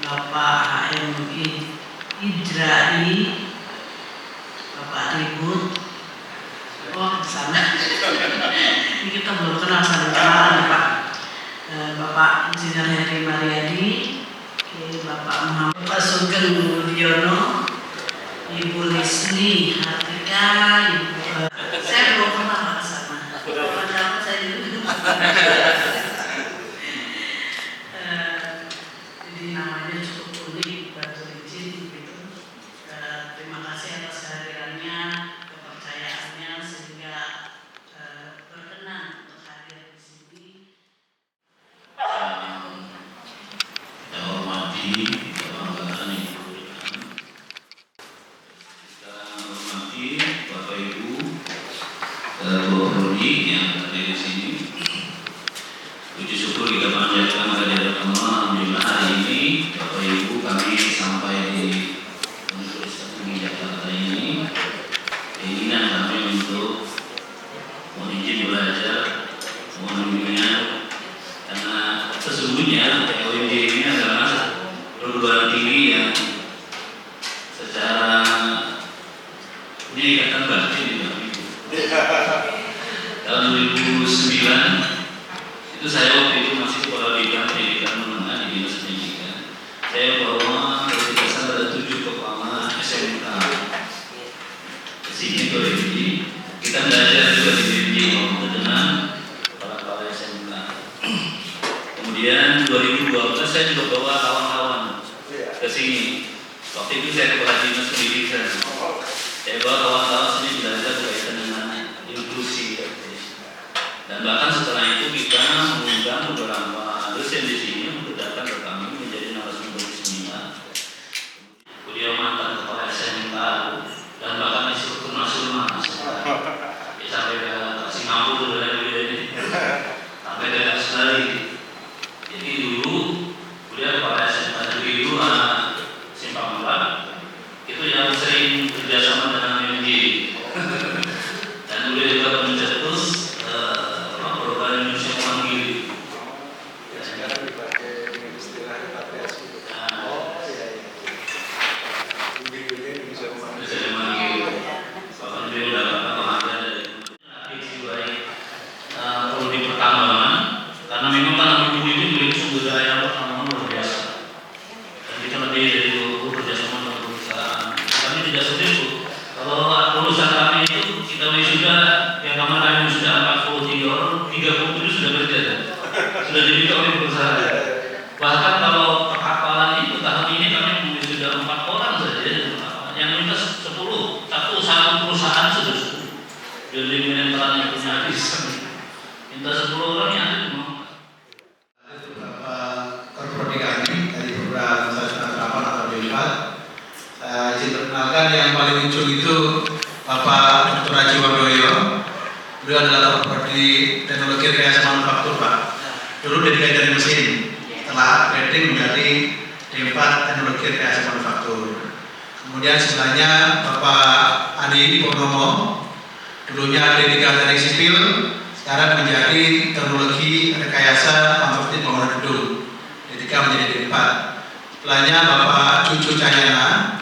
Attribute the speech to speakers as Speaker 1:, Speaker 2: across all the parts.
Speaker 1: Bapak HM Idra'i, Bapak Ribut. Oh, di sana. Ini kita belum kenal saling kenalan, Pak. Bapak Insinyur Heri Mariadi, Bapak Muhammad, Bapak Sugeng Budiono, Ibu Lisni Hartika, saya belum kenal ke sana. Padahal saya dulu. Jadi namanya cukup unik, Batu Licin gitu. Terima kasih atas kehadirannya, kepercayaannya sehingga berkenan untuk hadir di sini.
Speaker 2: Kita hormati kebanggaan yang diberikan. Kita hormati Bapak Ibu Prodi yang ada di sini. Puji syukur kita panjatkan kehadirat Allah. Alhamdulillah hari ini Bapak Ibu kami sampai di Universitas Negeri Jakarta ini. Keinginan kami untuk mohon izin belajar, mohon bimbingan, karena sesungguhnya POMJ ini adalah perguruan tinggi yang secara punya ikatan batin di Bapak Ibu. Tahun 2009 itu saya waktu itu masih kepala bidang pendidikan menengah di Dinas Pendidikan. Saya bawa kalau tidak salah ada 7 kepala SMK kesini ke BMJ. Kita belajar juga di BMJ waktu dengan kepala SMK. Kemudian 2012 saya juga bawa kawan-kawan ke sini. Waktu itu saya kepala Dinas Pendidikan. Saya bawa kawan-kawan sini belajar berkaitan dengan inklusi. Dan bahkan setelah itu kita mengundang beberapa dosen di sini untuk datang ke kami menjadi narasumber di seminar. Beliau mantan kepala SMK dan bahkan instruktur nasional sampai ke Singapura dan ini sampai ke Australia. Jadi dulu beliau kepala SMK negeri 2 Simpang 4 itu yang sering kerjasama dengan MJ. Dan beliau juga mencetus program Indonesia Mandiri.
Speaker 3: Sekarang dipakai istilah repatriasi. Oh iya. Indonesia
Speaker 2: Mandiri. Bahkan beliau dapat penghargaan dari baik prodi pertambangan, karena memang kan ibu ini memiliki sumber daya pertambangan luar biasa. Dan kita lebih dari 20 kerjasama dengan perusahaan. Kami tidak seperti itu. Kalau perusahaan kami itu kita wisuda yang kemarin sudah 43 orang, 37 sudah kerja, sudah diminta oleh perusahaan. Bahkan kalau perkapalan itu tahun ini kami sudah 4 orang saja, yang minta 10, satu perusahaan sudah 10. Jadi menentukan yang punya habis, minta 10 orang yang ada di mana?
Speaker 3: Ada beberapa korprodi kami dari program Sarjana Terapan atau D4. Saya izin perkenalkan yang paling ujung itu Bapak Dr. Haji Wardoyo. Beliau adalah korprodi teknologi rekayasa manufaktur, Pak. Dulu dedikasi dari mesin, setelah upgrading menjadi D4 teknologi rekayasa manufaktur. Kemudian sebelahnya Bapak Andi Purnomo, dulunya D3 teknik sipil, sekarang menjadi teknologi rekayasa manufaktur bangunan gedung. D3 menjadi D4. Sebelahnya Bapak Cucu Cahyana,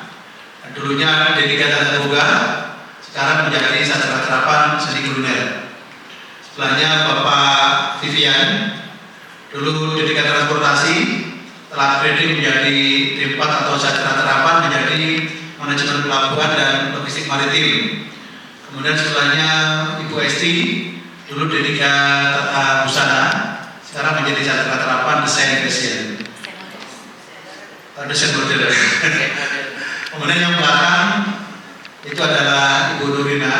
Speaker 3: dulunya D3 Tata Boga, sekarang menjadi sarjana terapan seni kuliner. Sebelahnya Bapak Vivian, dulu D3 transportasi, setelah upgrading menjadi D4 atau sarjana terapan menjadi manajemen pelabuhan dan logistik maritim. Kemudian sebelahnya Ibu Esti, dulu D3 Tata Busana, sekarang menjadi sarjana terapan desain fashion. Desain model. Kemudian yang belakang itu adalah Ibu Nurina,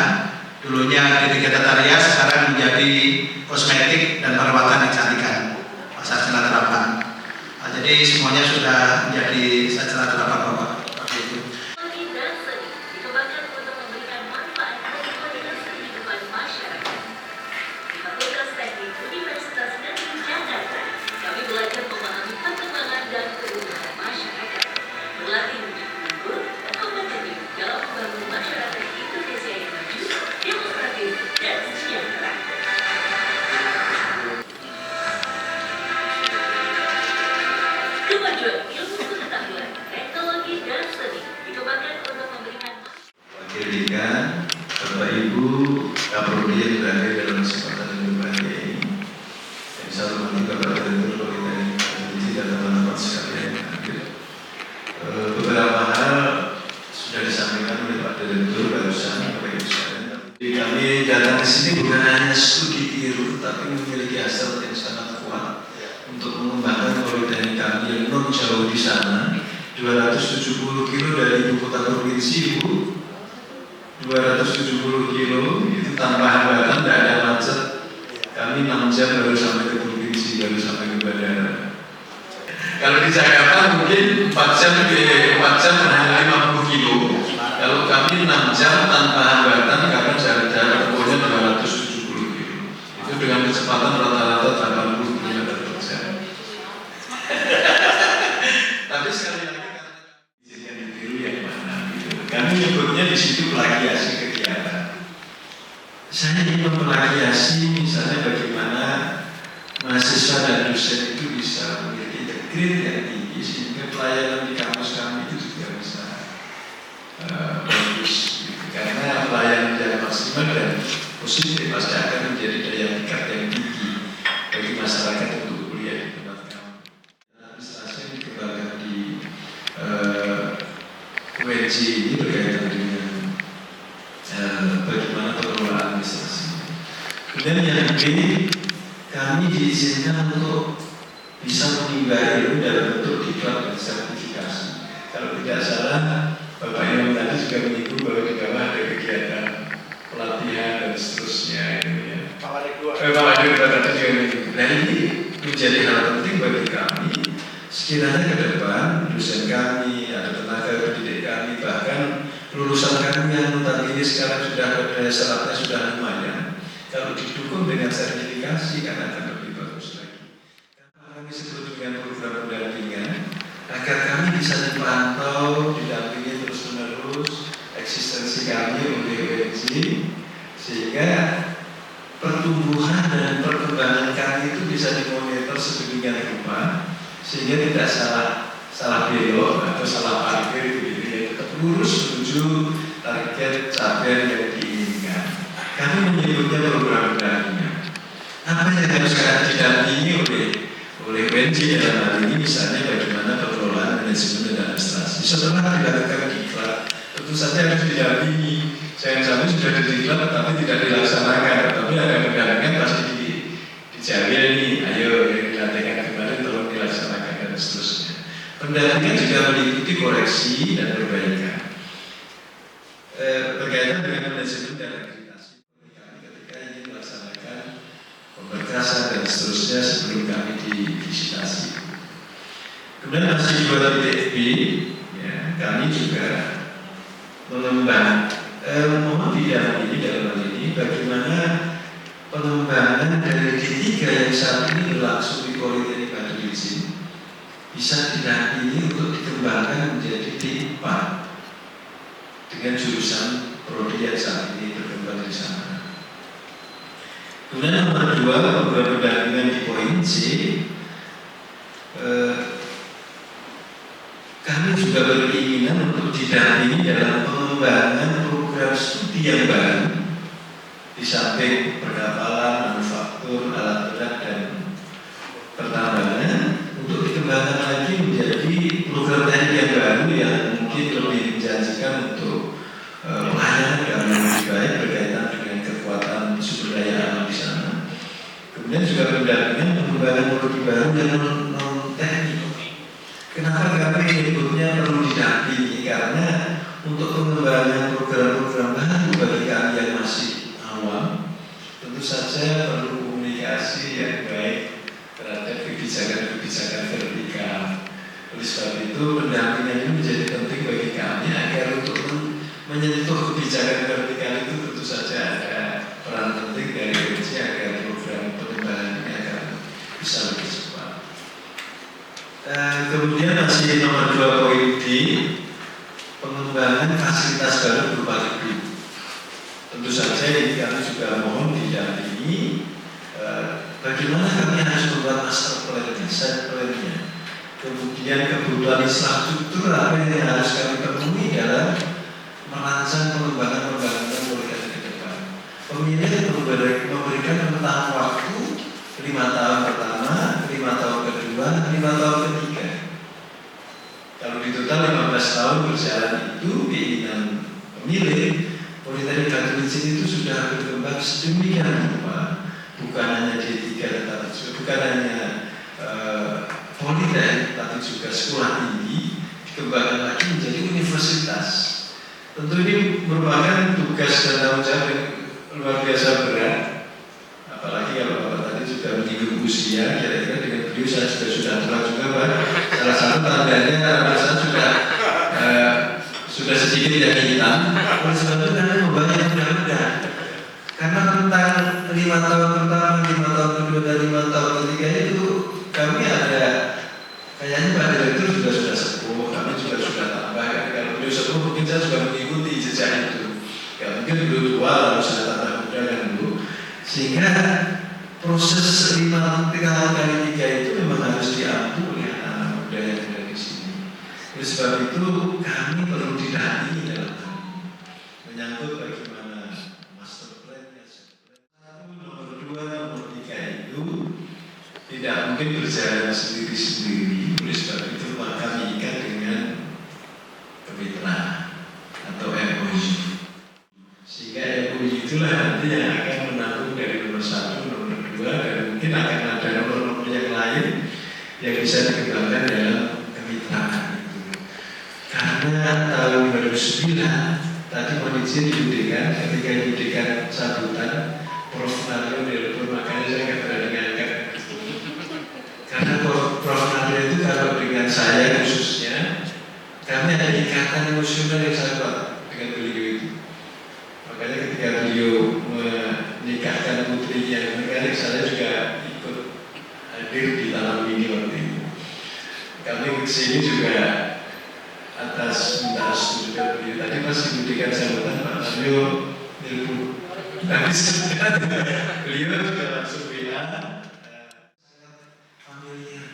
Speaker 3: dulunya D3 Tata Rias, sekarang menjadi kosmetik dan perawatan kecantikan, sarjana terapan. Nah, jadi semuanya sudah menjadi sarjana terapan, Bapak. Seperti itu.
Speaker 4: Kemajuan ilmu pengetahuan
Speaker 3: Kapolri yang berada dalam kesempatan yang berbahagia ini. Yang saya hormati Bapak Direktur Politeknik Indonesia dan teman-teman sekalian yang hadir. Beberapa hal sudah disampaikan oleh Pak Direktur barusan Bapak Ibu sekalian. Kami datang ke sini bukan hanya studi tiru, tapi memiliki hasrat yang sangat kuat untuk mengembangkan politeknik kami yang non jauh di sana. 270 kilo dari ibu kota provinsi, Bu. 270 kilo itu tanpa hambatan, tidak ada macet. Kami 6 jam baru sampai ke provinsi, baru sampai ke bandara. Kalau di Jakarta mungkin 4 jam hanya 50 kilo. Kalau kami 6 jam tanpa hambatan karena jarak tempuhnya 270 kilo. Itu dengan kecepatan rata-rata 80 km per jam. Tapi sekali lagi izinkan ditiru yang mana gitu. Kami nyebutnya di situ plagiasi kegiatan. Saya ingin memplagiasi misalnya bagaimana mahasiswa dan dosen itu bisa memiliki grade yang tinggi sehingga pelayanan di kampus kami itu juga bisa bagus. Gitu. Karena pelayanan yang maksimal dan positif pasti akan menjadi daya pikat yang tinggi bagi masyarakat untuk kuliah di tempat kami. Administrasi yang dikembangkan di UNJ ini berkaitan dengan bagaimana pengelolaan administrasi. Kemudian yang B, kami diizinkan untuk bisa menimba ilmu dalam bentuk diklat dan sertifikasi. Kalau tidak salah, Bapak Imam tadi juga menyinggung bahwa di bawah ada kegiatan pelatihan dan seterusnya. Pak Wadik tadi juga menyinggung. Nah ini menjadi hal penting bagi kami. Sekiranya ke depan dosen kami, ada tenaga pendidik kami, bahkan lulusan kami yang notabene sekarang sudah ada syaratnya sudah lumayan. Kalau didukung dengan sertifikasi akan lebih bagus lagi. Kami sebut dengan program pendampingan agar kami bisa dipantau, didampingi terus-menerus eksistensi kami oleh UNJ sehingga pertumbuhan dan perkembangan kami itu bisa dimonitor sedemikian rupa sehingga tidak salah belok atau salah parkir begitu ya, tetap lurus menuju target capaian yang diinginkan. Kami menyebutnya program pendampingan. Apa yang harus didampingi oleh UNJ dalam hal ini misalnya bagaimana pengelolaan manajemen dan administrasi. Setelah dilakukan diklat, tentu saja harus didampingi. Jangan sampai sudah didiklat tetapi tidak dilaksanakan, tetapi ada pendampingan pasti dijamin nih, ayo yang dilatihkan kemarin tolong dilaksanakan dan seterusnya. Pendampingan juga meliputi koreksi dan perbaikan berkaitan dengan manajemen dan akreditasi ketika ingin melaksanakan pemberkasan dan seterusnya sebelum kami divisitasi. Kemudian masih 2.B, ya, kami juga mohon didampingi dalam hal ini bagaimana pengembangan dari D3 yang saat ini berlangsung di Politeknik Badrudin bisa didampingi untuk dikembangkan menjadi D4 dengan jurusan prodi yang saat ini berkembang di sana. Kemudian nomor 2, program pendampingan di poin C, kami juga berkeinginan untuk didampingi dalam pengembangan program studi yang baru di samping perkapalan, manufaktur, alat berat dan pertambangan untuk dikembangkan lagi menjadi program teknik yang baru yang mungkin lebih menjanjikan untuk pelayanan yang lebih baik berkaitan dengan kekuatan sumber daya alam di sana. Kemudian juga pendampingan pengembangan prodi baru yang non teknik. Kenapa kami menyebutnya perlu didampingi? Karena untuk pengembangan program-program baru bagi kami yang masih awam, tentu saja perlu komunikasi yang baik terhadap kebijakan-kebijakan vertikal. Oleh sebab itu pendampingan ini menjadi penting bagi kami agar untuk menyentuh kebijakan vertikal itu tentu saja ada peran penting dari UNJ agar program pengembangan ini akan bisa lebih cepat. Kemudian masih nomor 2 poin D, pengembangan fasilitas baru berupa gedung. Tentu saja ini kami juga mohon didampingi bagaimana kami harus membuat master plan-nya, set plan-nya. Kemudian kebutuhan infrastruktur apa yang harus kami penuhi dalam merancang pengembangan pembangunan politeknik ke depan.
Speaker 4: pemilih memberikan rentang waktu 5 tahun pertama, 5 tahun kedua, 5 tahun ketiga. Kalau di total 15 tahun berjalan itu keinginan pemilih politik Katolik itu sudah berkembang sedemikian rupa, bukan hanya D3 tetapi bukan hanya politik tapi juga sekolah tinggi dikembangkan lagi menjadi universitas. Tentu ini merupakan tugas dan tanggung jawab yang luar biasa berat. Apalagi kalau Bapak tadi juga menyinggung usia, kira-kira dengan beliau saya sudah tua juga, Pak. Salah satu tandanya saya sudah sedikit yang hitam. Oleh sebab itu karena membanyak mudah-mudahan. Karena tentang 5 tahun pertama, 5 tahun kedua, dan 5 tahun ketiga itu kami ada, kayaknya Pak Direktur juga sudah sepuh, kami juga sudah tambah. Kalau beliau sepuh mungkin saya juga mengikuti jejak itu. Ya mungkin beliau tua lalu saya tambah muda kan dulu. Sehingga proses 5 kali 3 itu memang harus diampu oleh anak muda yang ada di sini. Oleh sebab itu kami perlu didampingi dalam hal ini. Menyangkut bagaimana master plan-nya. Nomor 2, nomor 3 itu tidak mungkin berjalan sendiri-sendiri. Oleh sebab itu kami ikat dengan kemitraan atau MOU. Sehingga MOU itulah nanti yang akan menampung dari nomor 1, nomor 2, dan mungkin akan ada nomor-nomor yang lain yang bisa dikembangkan dalam kemitraan itu. Karena tahun 2009 tadi kondisi dibudikan, ketika dibudikan sambutan Prof. Nario telepon, makanya saya nggak berani ngangkat. Karena Prof. Nario itu kalau dengan saya khususnya, kami ada ikatan emosional yang sangat kuat dengan beliau itu. Makanya ketika beliau menikahkan putrinya mekanik, saya juga ikut hadir di dalam ini waktu itu. Kami kesini juga atas minta restu juga beliau. Tadi masih diberikan sambutan Pak Nario telepon. Tapi sebenarnya beliau juga langsung bilang familiar.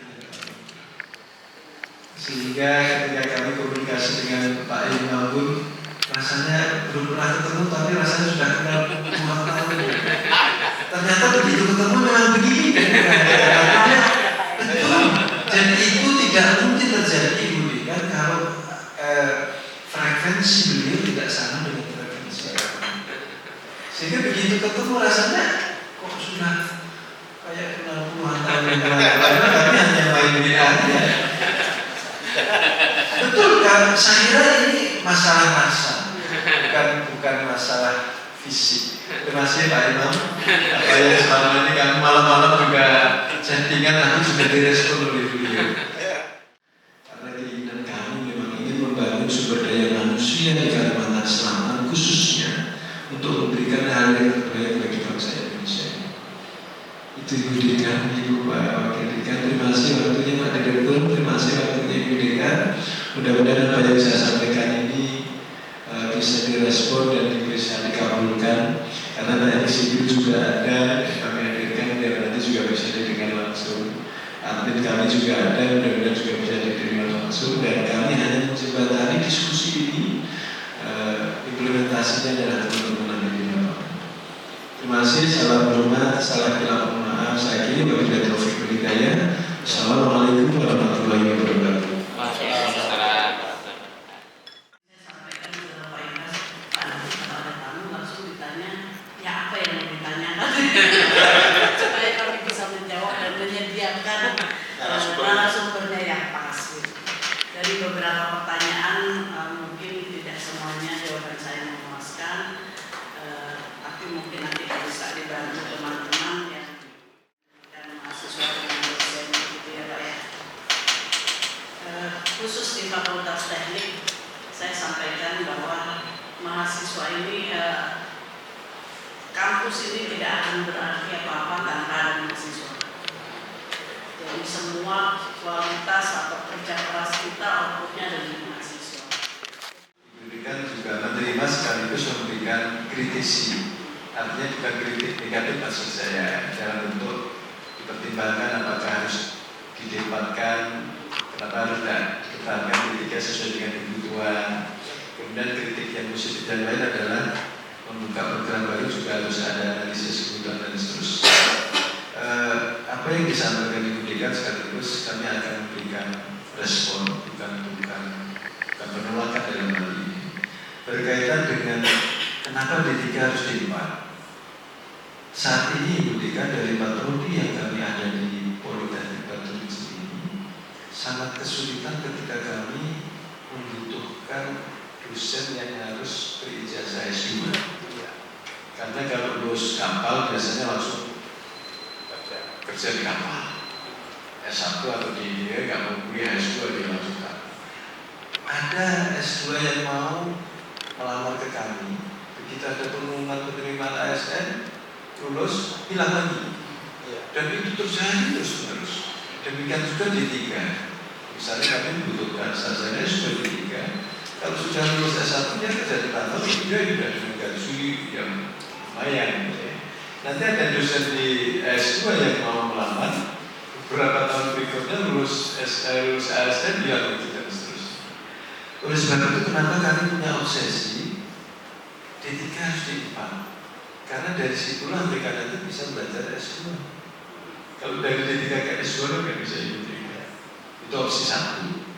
Speaker 4: Sehingga ketika kami komunikasi dengan Pak Imam pun rasanya belum pernah ketemu, tapi rasanya sudah kenal 2 tahun. Ternyata begitu ketemu memang begini. Betul. Dan itu tidak mungkin terjadi kan kalau frekuensi beliau tidak sama dengan frekuensi kami. Sehingga begitu ketemu rasanya kok sudah kayak kenal 2 tahun yang lalu. Kami hanya main WA aja. Betul kan? Saya kira ini masalah masa, bukan masalah fisik. Terima kasih Pak Imam. Apa yang selama ini kami malam-malam juga chattingan nanti sudah direspon oleh beliau. Karena keinginan kami memang ingin membangun sumber daya manusia di Kalimantan Selatan khususnya untuk memberikan hal yang terbaik bagi bangsa Indonesia. Itu Ibu Dekan, Ibu Pak Wakil Dekan, terima kasih waktunya Pak Direktur, terima kasih waktunya Ibu Dekan. Mudah-mudahan apa yang saya sampaikan ini bisa direspon dan bisa dikabulkan. Karena dari sini juga ada kami hadirkan dan nanti juga bisa didengar langsung. Admin kami juga ada, mudah-mudahan juga bisa didengar langsung. Dan kami hanya menjembatani diskusi ini, implementasinya adalah teman-teman di lapangan. Terima kasih. Salam hormat, salam hilaf maaf. Saya kini wabillahi taufiq wal hidayah. Assalamualaikum warahmatullahi wabarakatuh.
Speaker 1: Supaya kami bisa menjawab dan menyediakan narasumbernya yang pas. Dari beberapa pertanyaan mungkin tidak semuanya jawaban saya memuaskan, tapi mungkin nanti bisa dibantu teman-teman yang mahasiswa dengan dosen gitu ya Pak ya. Khusus di Fakultas Teknik, saya sampaikan bahwa mahasiswa ini kampus ini tidak akan berarti apa-apa tanpa ada mahasiswa. Jadi semua kualitas atau kerja keras kita outputnya dari mahasiswa.
Speaker 4: Diberikan juga menerima sekaligus memberikan kritisi. Artinya bukan kritik negatif maksud saya, dalam bentuk dipertimbangkan apakah harus didebatkan, kenapa harus dikembangkan kritiknya sesuai dengan kebutuhan. Kemudian kritik yang positif dan lain adalah membuka program baru juga harus ada analisis kebutuhan dan seterusnya. Apa yang disampaikan diberikan sekaligus kami akan memberikan respon, bukan penolakan dalam hal ini berkaitan dengan kenapa D3 harus D4. Saat ini Ibu Dika dari 4 prodi yang kami ada di Politeknik Batu Licin ini sangat kesulitan ketika kami membutuhkan dosen yang harus berijazah S2. Karena kalau lulus kapal biasanya langsung kerja di kapal. S1 atau di dia nggak mau kuliah S2 dia langsung. Ada S2 yang mau melamar ke kami. Begitu ada pengumuman penerimaan ASN, lulus, hilang lagi. Dan itu terjadi terus-menerus. Demikian juga D3. Misalnya kami membutuhkan sarjana sudah D3. Kalau sudah lulus S1, dia kerja di kantor, dia sudah dengan gaji yang lumayan. Nanti ada dosen di S2 yang mau melamar, beberapa tahun berikutnya lulus ASN, dia lagi dan seterusnya. Oleh sebab itu, kenapa kami punya obsesi D3 harus D4? Karena dari situlah mereka nanti bisa belajar S2. Kalau dari D3 ke S2 nggak bisa D3. Itu opsi 1.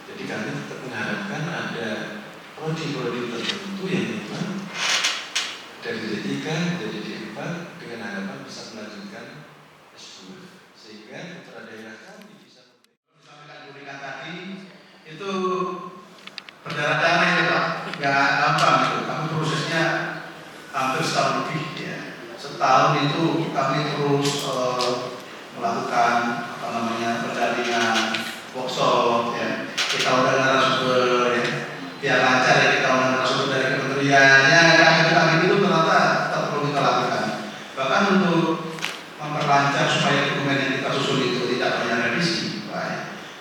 Speaker 4: Jadi kami tetap mengharapkan ada prodi-prodi tertentu yang memang dari D3 jadi D4 dengan harapan bisa melanjutkan S2. Sehingga putra daerah kami bisa
Speaker 3: disampaikan tadi itu berdarah-darah ya Pak, nggak gampang itu. Kami prosesnya hampir setahun lebih ya. Setahun itu kami terus melakukan pendampingan, workshop ya. Kita undang narasumber ya, biar lancar ya kita undang narasumber dari kementeriannya. Kami itu ternyata tetap perlu kita lakukan. Bahkan untuk memperlancar supaya dokumen yang kita susun itu tidak banyak revisi,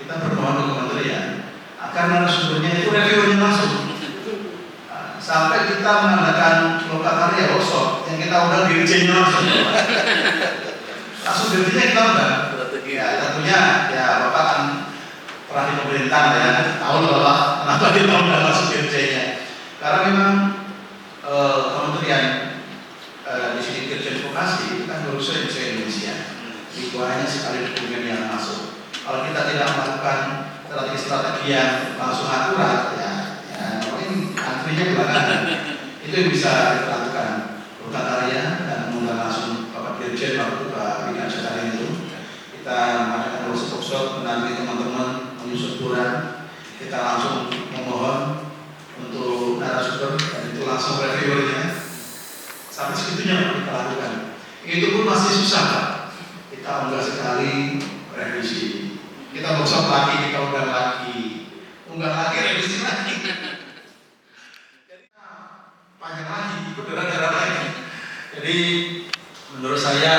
Speaker 3: kita bermohon ke kementerian agar narasumbernya itu reviewnya langsung. Sampai kita mengadakan lokakarya workshop yang kita undang dirjennya langsung dirjennya kita undang. Ya tentunya ya Bapak kan pernah di pemerintah ya, tahu Bapak kenapa kita undang langsung dirjennya. Karena memang kementerian di sini Dirjen Vokasi itu kan berusaha di Indonesia. Jadi banyak sekali dokumen yang masuk. Kalau kita tidak melakukan strategi yang langsung akurat ya mungkin antrinya belakangan. Itu yang bisa kita lakukan. Lokakarya dan mengundang langsung Bapak Dirjen waktu Pak Bidang Sekalian itu. Kita mengadakan workshop mendampingi teman-teman menyusun ukuran. Kita langsung memohon untuk narasumber dan itu langsung reviewernya. Sampai segitunya kita lakukan. Itu pun masih susah Pak. Kita unggah sekali revisi. Kita workshop lagi, kita unggah lagi, revisi lagi. Jadi panjang lagi, berdarah-darah lagi. Jadi menurut saya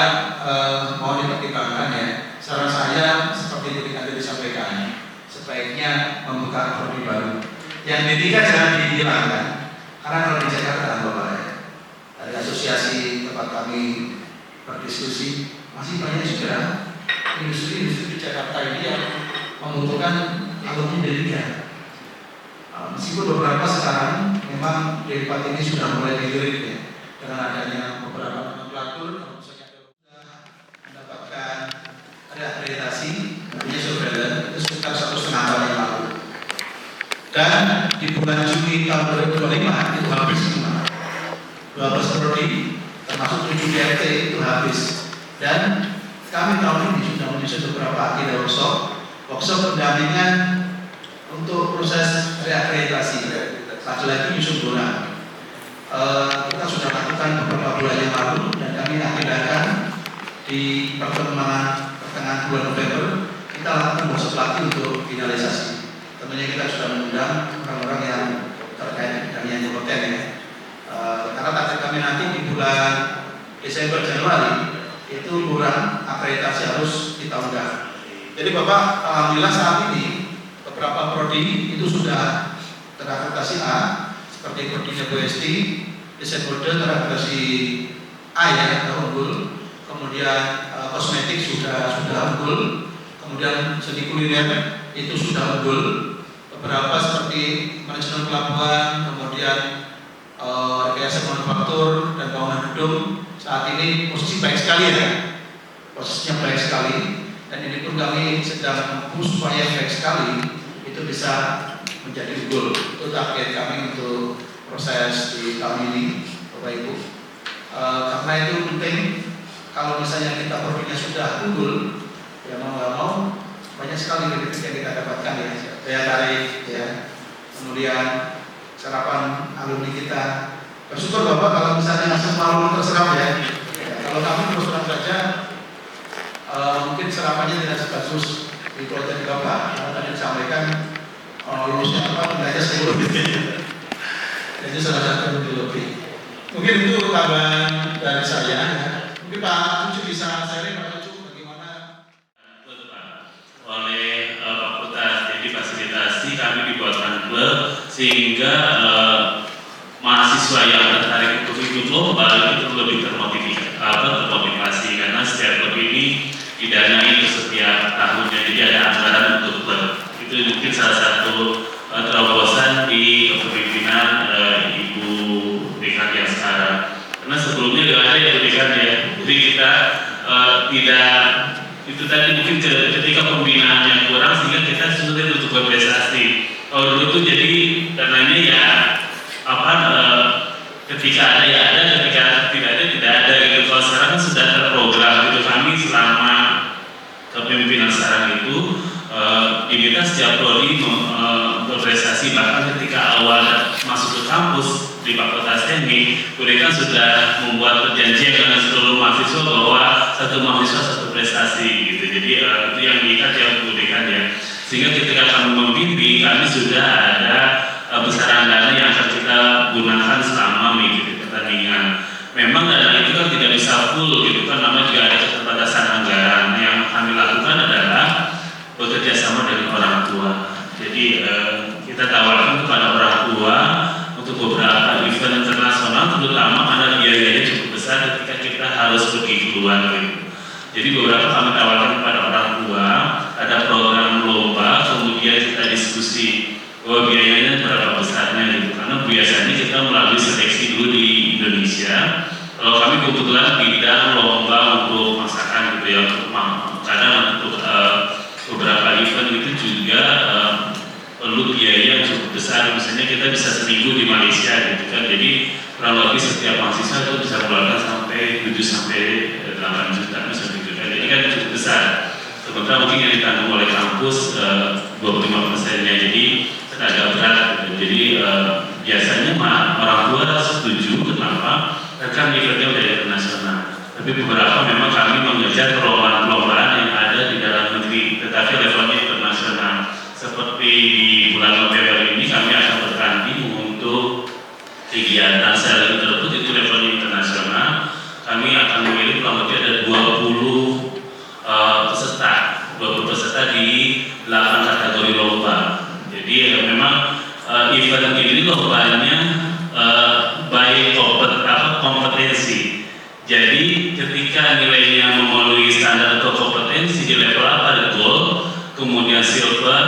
Speaker 3: mohon dipertimbangkan ya. Saran saya seperti itu tadi disampaikan, sebaiknya membuka prodi baru. Yang D3 jangan dihilangkan, karena kalau di Jakarta Bapak ya, dari asosiasi tempat kami berdiskusi masih banyak juga industri-industri di Jakarta ini yang membutuhkan alumni D3. Meskipun beberapa sekarang memang D4 ini sudah mulai dilirik ya, dengan adanya beberapa nomenklatur, misalnya mendapatkan reakreditasi, namanya surveillance itu sekitar 1,5 tahun yang lalu. Dan di bulan Juni tahun 2025 itu habis semua. 12 prodi termasuk 7 DRT itu habis. Dan kami tahun ini sudah menyusun beberapa agenda workshop pendampingan untuk proses reakreditasi. Lagi nyusun bola. Kita sudah lakukan beberapa bulan yang lalu dan kami agendakan di pertemuan pertengahan bulan November kita lakukan workshop lagi untuk finalisasi. Tentunya kita sudah mengundang orang-orang yang terkait dan yang kompeten ya. Karena target kami nanti di bulan Desember Januari itu kurang akreditasi harus kita unggah. Jadi Bapak, alhamdulillah saat ini beberapa prodi itu sudah terakreditasi A, seperti prodinya BST, desain mode terakreditasi A ya, unggul. Kemudian kosmetik sudah unggul. Kemudian seni kuliner itu sudah unggul. Beberapa seperti manajemen pelabuhan, kemudian rekayasa manufaktur dan bangunan gedung saat ini posisi baik sekali ya, posisinya baik sekali, dan ini pun kami sedang push supaya baik sekali itu bisa menjadi unggul. Itu target kami untuk proses di tahun ini, Bapak Ibu. Karena itu penting, kalau misalnya kita produknya sudah unggul, ya mau nggak mau banyak sekali benefit yang kita dapatkan ya, daya tarik ya, kemudian serapan alumni kita. Bersyukur Bapak kalau misalnya selalu terserap ya. Kalau kami terus terang saja, mungkin serapannya tidak sebagus di proyek Bapak, karena tadi disampaikan lulusnya apa nilainya 10 lebih. Jadi salah satu lebih. Mungkin itu tambahan dari saya. Ya. Mungkin Pak Cucu bisa sharing, Pak Cucu bagaimana?
Speaker 5: Oleh fakultas, jadi fasilitasi kami dibuatkan klub sehingga mahasiswa yang tertarik untuk ikut lomba itu lebih termotivasi karena setiap klub ini didanai setiap tahunnya, jadi ada anggaran untuk klub. Itu mungkin salah satu terobosan di kepemimpinan Ibu Dekan yang sekarang. Karena sebelumnya tidak ada ya Dekan ya, jadi kita tidak itu tadi mungkin ketika pembinaannya kurang sehingga kita sulit untuk berprestasi. Kalau dulu tuh jadi karenanya ya ketika ada ya ada, ketika tidak ada gitu. Kalau sekarang kan sudah terprogram gitu. Kami selama kepemimpinan sekarang itu diminta setiap prodi berprestasi, bahkan ketika awal masuk ke kampus di Fakultas Teknik, mereka sudah membuat perjanjian dengan seluruh mahasiswa bahwa satu mahasiswa satu prestasi gitu. Jadi itu yang diikat ya Bu Dekan ya. Sehingga ketika kami membimbing, kami sudah ada besaran dana yang akan kita gunakan selama mengikuti pertandingan. Memang dana itu kan tidak bisa full gitu kan, namanya juga ada keterbatasan anggaran. Yang kami lakukan adalah bekerja sama dengan orang tua. Jadi kita tawarkan kepada orang tua untuk beberapa event internasional, terutama karena biayanya cukup besar ketika kita harus pergi keluar gitu. Jadi beberapa kami tawarkan kepada orang tua, ada program lomba, kemudian kita diskusi bahwa biayanya berapa besarnya gitu. Karena biasanya kita melalui seleksi dulu di Indonesia. Kalau kami kebetulan bidang lomba untuk masakan gitu ya, kadang untuk beberapa event itu juga perlu biaya yang cukup besar. Misalnya kita bisa seminggu di Malaysia gitu kan, jadi kurang lebih setiap mahasiswa itu bisa mengeluarkan sampai 7 sampai 8 juta misalnya gitu kan. Jadi kan cukup besar. Sementara mungkin yang ditanggung oleh kampus 25%-nya, jadi agak berat gitu. Jadi biasanya orang tua setuju, kenapa? Karena eventnya udah internasional. Tapi beberapa memang kami mengejar perlombaan-perlombaan yang ada di dalam negeri, tetapi levelnya internasional. Seperti di bulan November ini kami akan bertanding untuk kegiatan sailing tersebut, itu levelnya internasional. Kami akan memilih kurang lebih ada 20 peserta di 8 kategori lomba. Jadi memang event ini lombanya by kompetensi. Jadi ketika nilainya memenuhi standar atau kompetensi di level apa ada gold, kemudian silver,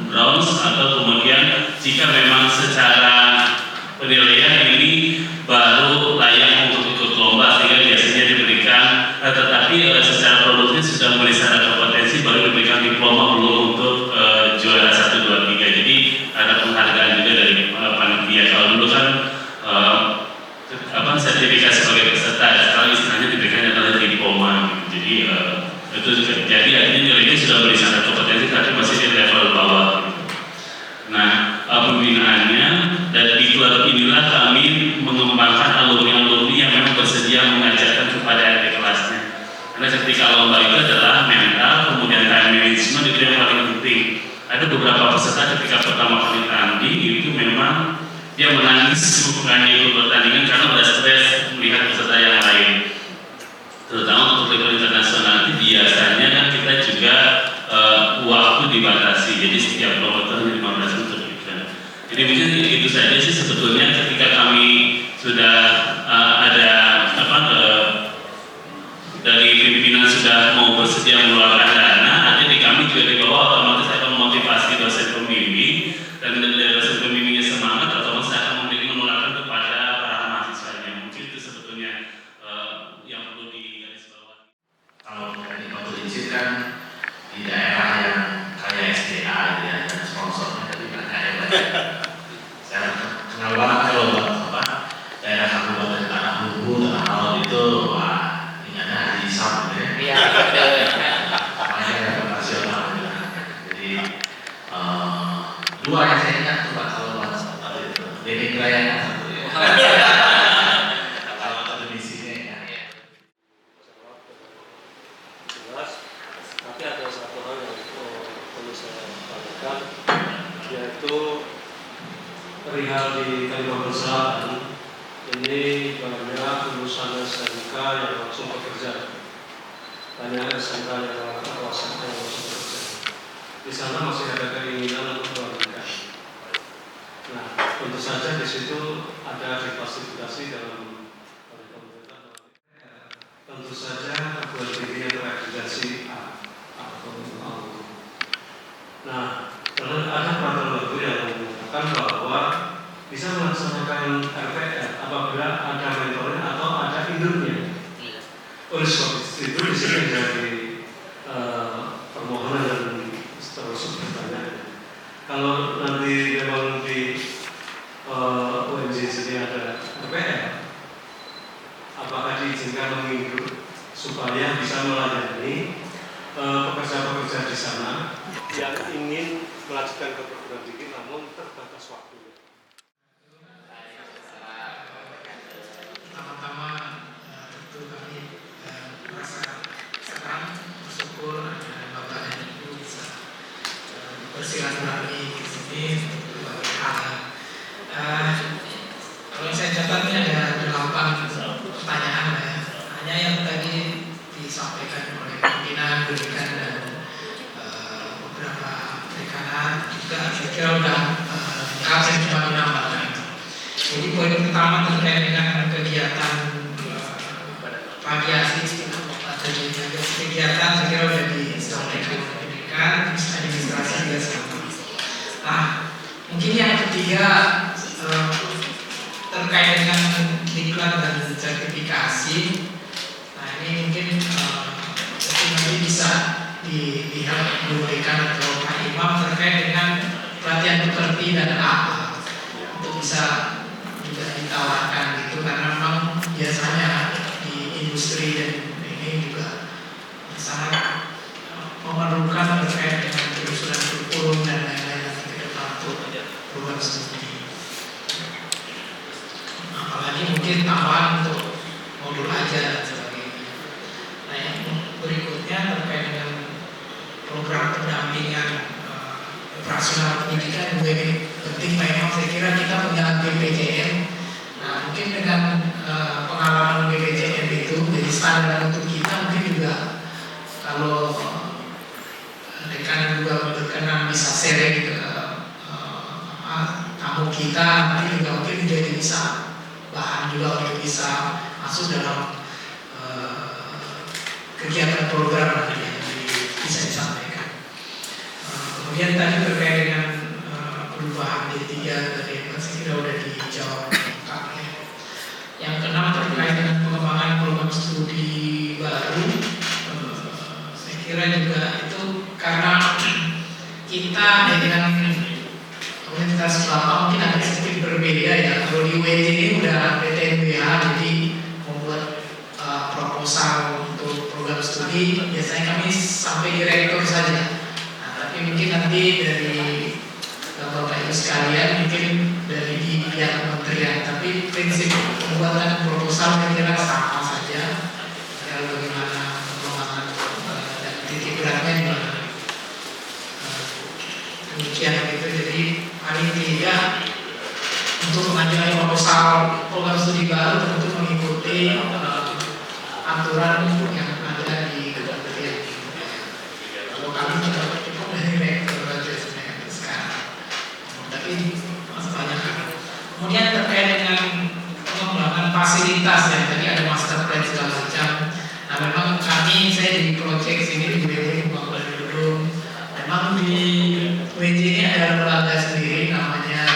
Speaker 5: bronze, atau kemudian jika memang secara penilaian ini baru layak untuk ikut lomba sehingga biasanya diberikan, tetapi secara produknya sudah memenuhi standar kompetensi baru diberikan diploma belum untuk juara 1, 2, 3. Jadi ada penghargaan juga dari panitia. Kalau dulu kan sertifikat sebagai peserta, sekarang istilahnya diberikan adalah diploma. Jadi itu jadi artinya nilainya sudah memenuhi standar kompetensi tapi masih di level bawah. Nah, pembinaannya dan di klub inilah kami mengembangkan alumni-alumni yang memang bersedia mengajarkan kepada adik kelasnya. Karena ketika lomba itu adalah mental, kemudian time management itu yang paling penting. Ada beberapa peserta ketika pertama kali tanding itu memang dia menangis bukannya ikut pertandingan karena udah stres melihat peserta yang lain. Terutama untuk level internasional itu biasanya kan kita juga waktu dibatasi, jadi setiap lomba itu 15 menit gitu. Jadi mungkin itu saja sih sebetulnya ketika kami sudah ada dari pimpinan sudah mau bersedia mengeluarkan dana, nanti di kami juga di bawah otomatis akan memotivasi dosen pembimbing, dan dari dosen pembimbingnya semangat otomatis akan mengeluarkan kepada para
Speaker 3: Dua yang saya ingat tuh Pak, kalau Dede Grayana satu ya. Kalau akademisinya ya.
Speaker 6: Jelas, tapi ada satu hal yang perlu saya tanyakan, yaitu perihal di Kalimantan Selatan ini banyak lulusan SMK yang langsung bekerja, banyak SMK yang langsung bekerja. Di sana masih ada keinginan untuk melanjutkan. Nah, tentu saja di situ ada difasilitasi dalam pemerintah. Tentu saja perguruan tinggi yang terakreditasi A atau A. Nah, karena ada peraturan baru yang mengatakan bahwa bisa melaksanakan RPR apabila ada mentornya atau ada induknya. Oleh sebab itu di sini menjadi permohonan dan terus bertanya. Kalau nanti memang di UNJ sini ada RPR, apakah diizinkan menginduk supaya bisa melayani pekerja-pekerja di sana yang ingin melanjutkan ke perguruan tinggi namun terbatas waktunya?
Speaker 3: Pertama-tama tentu kami merasa senang, bersyukur Bapak dan Ibu bisa bersilaturahmi di sini untuk berbagai hal. Kalau saya catat ini ada 8 pertanyaan ya. Hanya yang tadi disampaikan oleh pimpinan, berikan dan beberapa dekanan juga saya kira sudah lengkap, saya cuma menambahkan. Jadi poin pertama terkait dengan kegiatan variasi atau kegiatan saya kira sudah disampaikan oleh pendidikan, administrasi juga sama. Nah, mungkin yang ketiga terkait dengan diklat dan sertifikasi. Nah, ini mungkin nanti bisa dilihat diberikan atau Pak Imam terkait dengan pelatihan pekerti dan apa untuk bisa juga ditawarkan gitu, karena memang biasanya di industri dan ini juga sangat memerlukan terkait dengan penyusunan kurikulum dan lain-lain nanti ke depan untuk program studi. Apalagi mungkin tambahan untuk modul aja dan sebagainya. Nah, yang berikutnya terkait dengan program pendampingan operasional pendidikan juga ini penting. Memang saya kira kita punya BPJM. Nah, mungkin dengan pengalaman BPJM itu jadi standar untuk kita, mungkin juga kalau dekan juga berkenan bisa sharing ke tamu kita, nanti juga mungkin jadi bisa bahan juga untuk bisa masuk dalam kegiatan program nanti yang bisa disampaikan. Kemudian tadi terkait dengan perubahan D3 dari saya kira sudah dijawab lengkap ya. Yang keenam terkait dengan pengembangan program studi baru, saya kira juga itu karena kita dengan Universitas Bapak mungkin agak sedikit berbeda ya. Kalau di UNJ ini udah PTNBH, jadi membuat proposal untuk program studi biasanya kami sampai direktur saja. Nah, tapi mungkin nanti dari Bapak Ibu sekalian, mungkin dari pihak kementerian, tapi prinsip pembuatan proposal saya kira sama saja. Ya, bagaimana pengembangan dan titik beratnya di mana. Demikian gitu. Jadi paling tidak untuk mengajukan proposal program studi baru tentu mengikuti aturan yang ada di kementerian. Kalau kami tidak cukup dari rektor saja sebenarnya sekarang, tapi masih banyak. Kemudian terkait dengan pengembangan fasilitas yang tadi ada master plan segala macam. Nah, memang kami, saya di proyek sini di BW Bangunan Gedung, memang di WJ ini ada lembaga sendiri namanya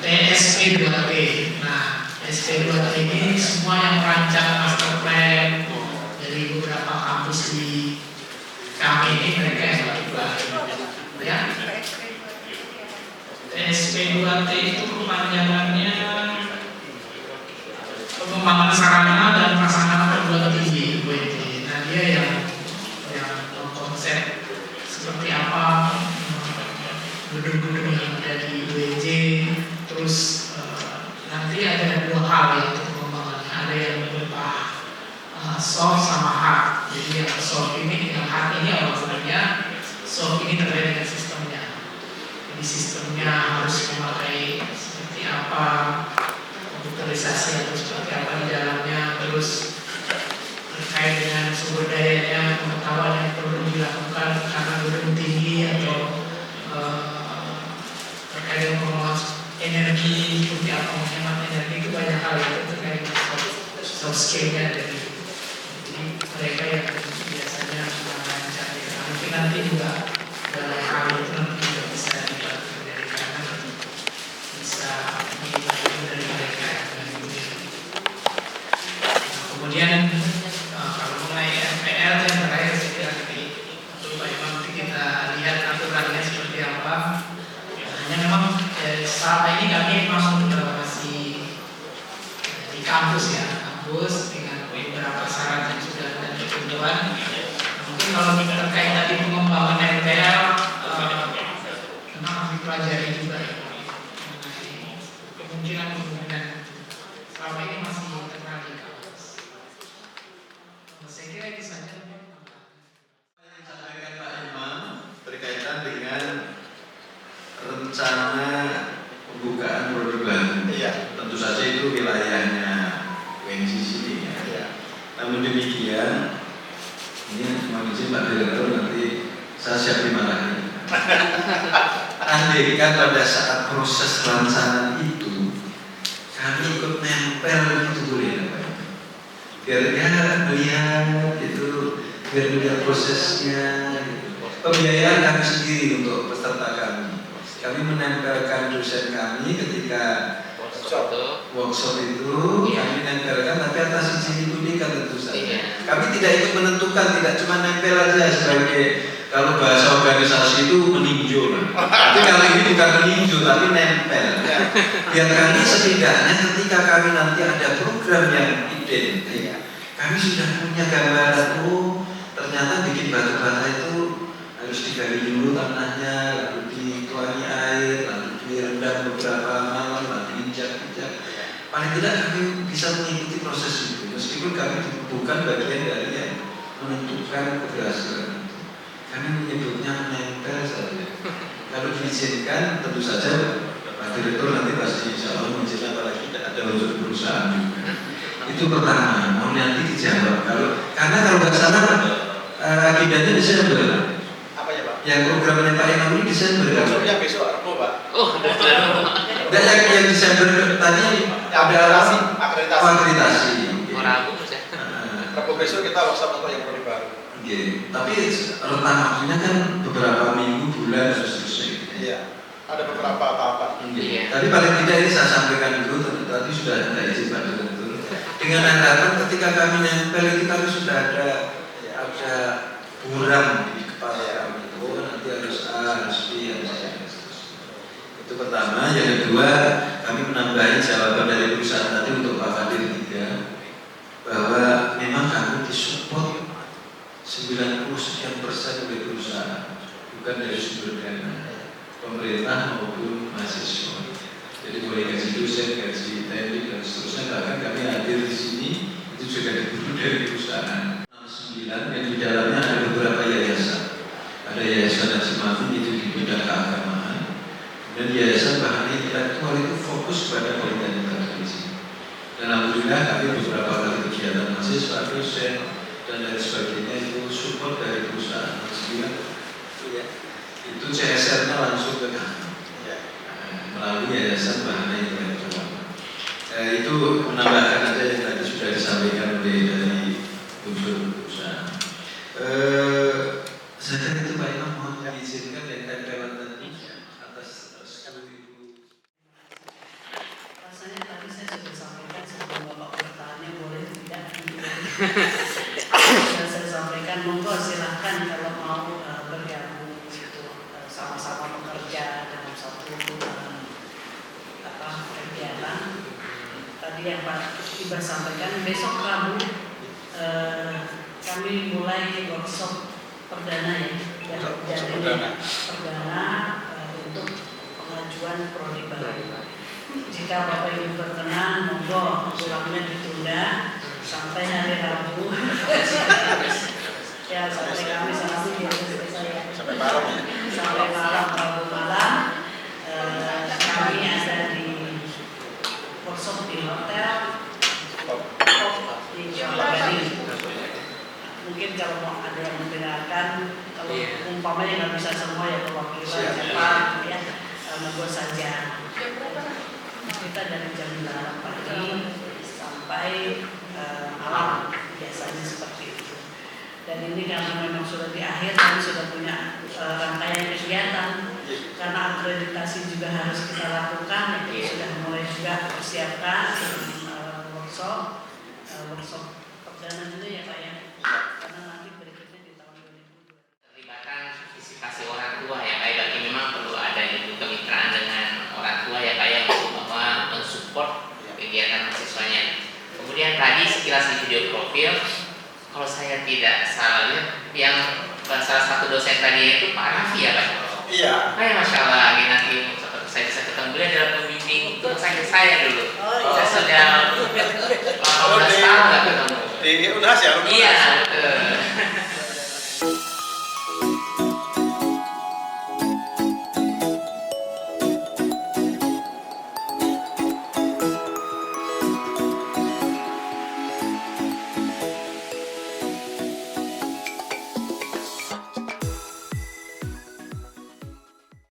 Speaker 3: TSP2T. Nah, SP2T ini semua yang merancang master plan dari beberapa kampus di kami ini, mereka yang melakukan ya. TSP2T itu kepanjangannya pengembangan sarana dan prasarana perguruan tinggi WJ. Nah, dia yang konsep seperti apa
Speaker 7: gedung-gedung yang ada di UEJ. Terus nanti ada 2 hal ya untuk pengembangannya. Ada yang berupa soft sama hard. Jadi yang soft ini, yang hard ini awalnya soft ini terkait dengan sistemnya. Jadi sistemnya harus memakai seperti apa, komputerisasi atau seperti apa di dalamnya, terus terkait dengan sumber dayanya, pengetahuan yang perlu dilakukan karena gedung tinggi atau terkait dengan pengelolaan energi, seperti apa menghemat energi, itu banyak hal itu terkait dengan soft skill-nya dari mereka yang biasanya merancang. Mungkin nanti juga dalam hal itu nanti juga bisa dibantu dari kanan, bisa dibantu dari mereka. Kemudian kalau mengenai MPL yang terakhir saya kira coba nanti kita lihat aturannya seperti apa. Hanya memang selama ini kami masuk masih di kampus ya, kampus dengan beberapa syarat yang sudah ada ketentuan. Mungkin kalau kita terkait tadi pengembangan MPL, memang harus dipelajari juga mengenai kemungkinan selama ini masih terkenal di kampus. Saya kira itu saja.
Speaker 4: Yang disampaikan Pak Imam berkaitan dengan rencana pembukaan produk baru. Tentu saja itu wilayahnya UNJ sini ya. Namun demikian, ini cuma izin Pak Direktur, nanti saya siap dimarahin. Andaikan pada saat proses perencanaan itu kami ikut nempel gitu boleh Pak? Biar dia melihat itu, biar melihat prosesnya. Pembiayaan kami sendiri untuk peserta kami. Kami menempelkan dosen kami ketika workshop itu, kami nempelkan, tapi atas izin Ibu Nika tentu saja. Kami tidak ikut menentukan, tidak cuma nempel aja sebagai, kalau bahasa organisasi itu meninjau. Tapi kalau ini bukan meninjau, tapi nempel. Biar kami setidaknya ketika kami nanti ada program yang identik, kami sudah punya gambaran, oh ternyata bikin batu bata itu harus digali dulu tanahnya, lalu dituangi air, lalu direndam beberapa malam, lalu injak-injak. Paling tidak kami bisa mengikuti proses itu, meskipun kami bukan bagian dari yang menentukan keberhasilan itu. Kami menyebutnya menempel saja. Kalau diizinkan, tentu saja Pak Direktur nanti pasti insya Allah mengizinkan, apalagi ada unsur perusahaan juga. Itu pertama, mau nanti dijawab. Karena kalau nggak salah agendanya Desember.
Speaker 3: Apa ya Pak?
Speaker 4: Yang programnya Pak Imam ini Desember.
Speaker 3: Programnya besok Rabu Pak.
Speaker 4: Oh, enggak, yang Desember tadi ada akreditasi. Rabu
Speaker 3: besok kita workshop untuk yang baru.
Speaker 4: Tapi rentang waktunya kan beberapa minggu, bulan, dan seterusnya.
Speaker 3: Iya. Ada beberapa tahapan.
Speaker 4: Tapi paling tidak ini saya sampaikan dulu, tadi sudah ada izin Pak Direktur. Dengan harapan ketika kami nempel itu kami sudah ada buram di kepala kami. Oh nanti harus A, harus B, harus C. Itu pertama. Yang kedua, kami menambahi jawaban dari perusahaan tadi untuk Pak Fadil juga, bahwa memang kami disupport 90% oleh perusahaan, bukan dari sumber dana pemerintah maupun mahasiswa. Jadi mulai gaji dosen, gaji teknik dan seterusnya, bahkan kami hadir di sini itu juga diburu dari perusahaan. 69 yang di dalamnya ada beberapa yayasan. Ada yayasan Haji Mafin itu di bidang keagamaan, dan yayasan bahan intelektual itu fokus pada penelitian intelijensi. Dan alhamdulillah kami beberapa kali kegiatan mahasiswa, dosen dan lain sebagainya itu support dari perusahaan. Itu CSR-nya langsung ke kami melalui yayasan bahan intelektual. Itu menambahkan aja yang tadi sudah disampaikan oleh dari unsur perusahaan. Saya kira itu Pak Imam, mohon diizinkan yang tempelan tadi atas restu Ibu.
Speaker 1: Rasanya tadi saya sudah sampaikan sebelum Bapak bertanya, boleh tidak? Sudah saya sampaikan, monggo silahkan kalau mau bergabung itu sama-sama bekerja dalam satu kegiatan. Tadi yang Pak Ibar sampaikan, besok Rabu kami mulai workshop perdana ya, perdana untuk jika Bapak Ibu berkenan, monggo pulangnya ditunda sampai hari Rabu. Ya, sampai Kamis nanti selesai.
Speaker 3: Sampai malam ya.
Speaker 1: Sampai malam, Rabu malam. Kami ada di workshop di hotel di Kelapa Gading. Mungkin kalau mau ada yang mendengarkan, kalau umpamanya nggak bisa semua ya perwakilan siapa ya, monggo saja. Kita dari jam 8 pagi sampai malam biasanya seperti itu. Dan ini karena memang sudah di akhir, kami sudah punya rangkaian kegiatan. Karena akreditasi juga harus kita lakukan, jadi sudah mulai juga persiapkan workshop perdana dulu ya Pak ya. Karena nanti berikutnya di tahun 2020.
Speaker 8: Terlibatan partisipasi orang tua ya Pak, berarti memang perlu ada juga kemitraan dengan orang tua ya Pak ya, untuk mensupport kegiatan mahasiswanya. Kemudian tadi sekilas di video profil, kalau saya tidak salah lihat, yang salah satu dosen tadi itu Pak Raffi ya Pak?
Speaker 3: Iya.
Speaker 8: Masya Allah, nanti saya bisa ketemu beliau adalah pembimbing rumah sakit saya dulu. Saya sudah 18 tahun nggak ketemu.
Speaker 3: Di Unhas ya?
Speaker 8: Iya,